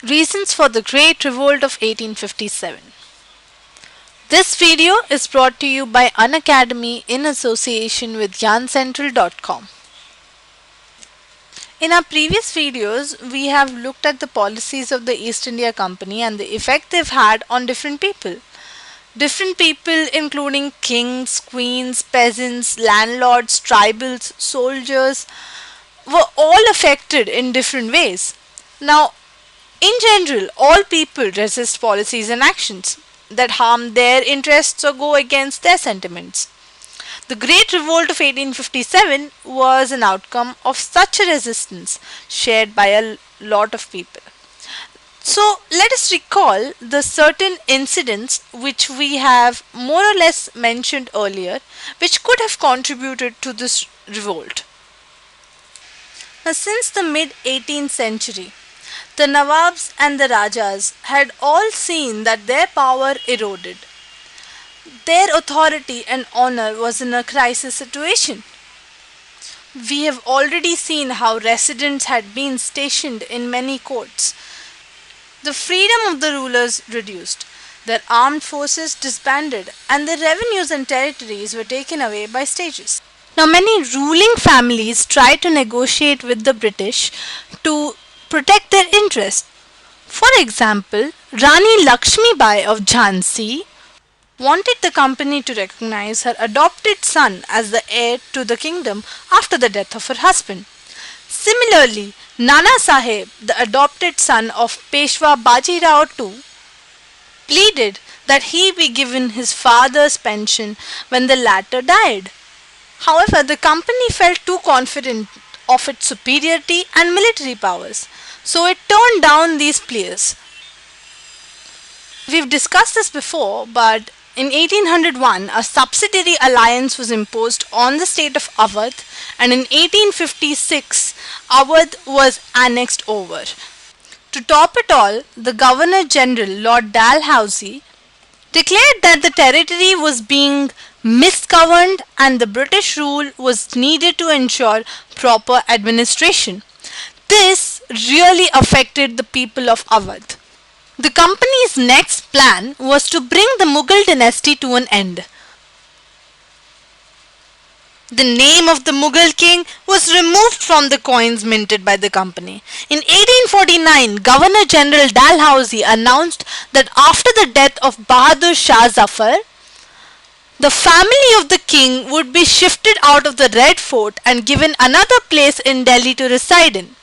Reasons for the Great Revolt of 1857. This video is brought to you by Unacademy in association with YarnCentral.com. In our previous videos, we have looked at the policies of the East India Company and the effect they've had on different people. Different people including kings, queens, peasants, landlords, tribals, soldiers were all affected in different ways. Now, in general, all people resist policies and actions that harm their interests or go against their sentiments. The Great Revolt of 1857 was an outcome of such a resistance shared by a lot of people. So let us recall the certain incidents which we have more or less mentioned earlier, which could have contributed to this revolt. Now, since the mid 18th century, the Nawabs and the Rajas had all seen that their power eroded. Their authority and honor was in a crisis situation. We have already seen how residents had been stationed in many courts. The freedom of the rulers reduced, their armed forces disbanded, and their revenues and territories were taken away by stages. Now, many ruling families tried to negotiate with the British to protect their interests. For example, Rani Lakshmi Bai of Jhansi wanted the company to recognize her adopted son as the heir to the kingdom after the death of her husband. Similarly, Nana Saheb, the adopted son of Peshwa Bajirao II, pleaded that he be given his father's pension when the latter died. However, the company felt too confident of its superiority and military powers, so it turned down these pleas. We've discussed this before, but in 1801, a subsidiary alliance was imposed on the state of Awadh, and in 1856, Awadh was annexed over. To top it all, the Governor General, Lord Dalhousie, declared that the territory was being misgoverned and the British rule was needed to ensure proper administration. This really affected the people of Awadh. The company's next plan was to bring the Mughal dynasty to an end. The name of the Mughal king was removed from the coins minted by the company. In 1849, Governor General Dalhousie announced that after the death of Bahadur Shah Zafar, the family of the king would be shifted out of the Red Fort and given another place in Delhi to reside in.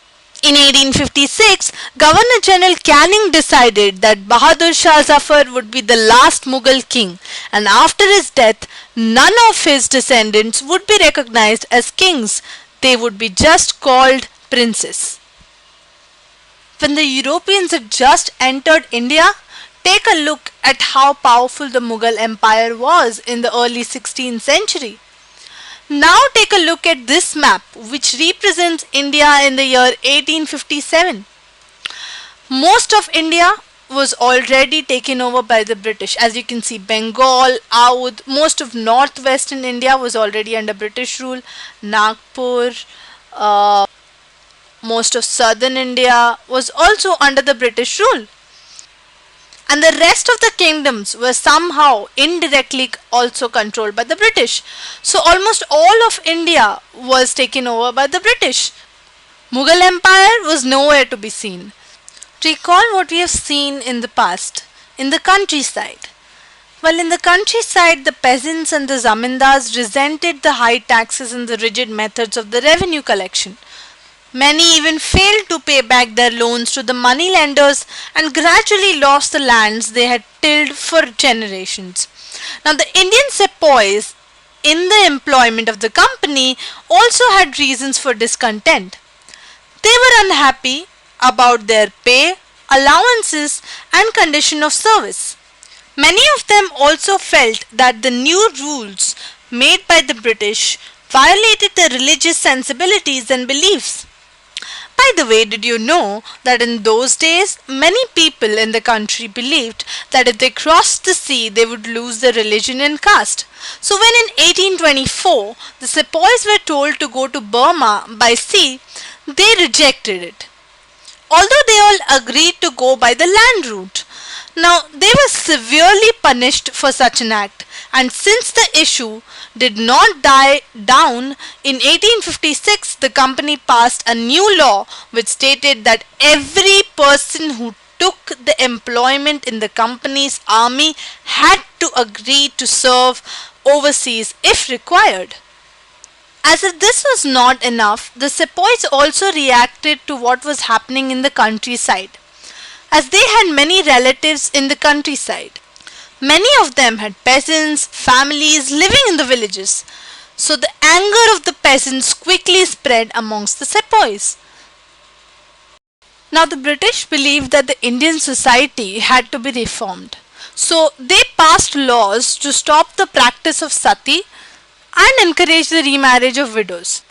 In 1856, Governor General Canning decided that Bahadur Shah Zafar would be the last Mughal king, and after his death, none of his descendants would be recognized as kings. They would be just called princes. When the Europeans had just entered India, take a look at how powerful the Mughal Empire was in the early 16th century. Now take a look at this map, which represents India in the year 1857. Most of India was already taken over by the British. As you can see, Bengal, Oudh, most of northwestern India was already under British rule. Nagpur, most of southern India was also under the British rule. And the rest of the kingdoms were somehow indirectly also controlled by the British. So almost all of India was taken over by the British. Mughal Empire was nowhere to be seen. Recall what we have seen in the past, in the countryside. Well, in the countryside, the peasants and the zamindars resented the high taxes and the rigid methods of the revenue collection. Many even failed to pay back their loans to the money lenders and gradually lost the lands they had tilled for generations. Now, the Indian sepoys in the employment of the company also had reasons for discontent. They were unhappy about their pay, allowances, and condition of service. Many of them also felt that the new rules made by the British violated their religious sensibilities and beliefs. By the way, did you know that in those days, many people in the country believed that if they crossed the sea, they would lose their religion and caste. So when in 1824, the sepoys were told to go to Burma by sea, they rejected it. although they all agreed to go by the land route. Now, they were severely punished for such an act, and since the issue did not die down, in 1856 the company passed a new law which stated that every person who took the employment in the company's army had to agree to serve overseas if required. As if this was not enough, the sepoys also reacted to what was happening in the countryside, as they had many relatives in the countryside. Many of them had peasants, families living in the villages. So the anger of the peasants quickly spread amongst the sepoys. Now the British believed that the Indian society had to be reformed. So they passed laws to stop the practice of sati and encourage the remarriage of widows.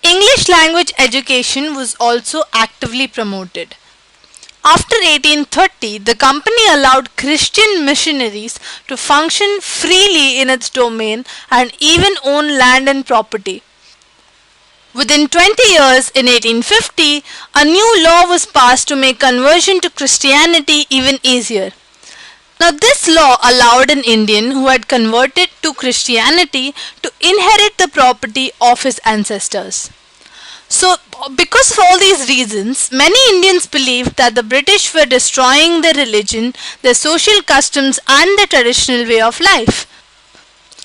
English language education was also actively promoted. After 1830, the company allowed Christian missionaries to function freely in its domain and even own land and property. Within 20 years, in 1850, a new law was passed to make conversion to Christianity even easier. Now, this law allowed an Indian who had converted to Christianity to inherit the property of his ancestors. So, because of all these reasons, many Indians believed that the British were destroying their religion, their social customs, and their traditional way of life.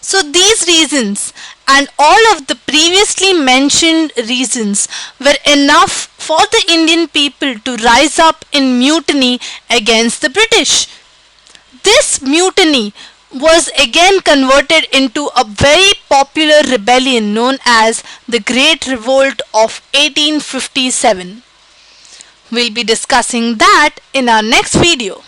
So, these reasons and all of the previously mentioned reasons were enough for the Indian people to rise up in mutiny against the British. This mutiny was again converted into a very popular rebellion known as the Great Revolt of 1857. We'll be discussing that in our next video.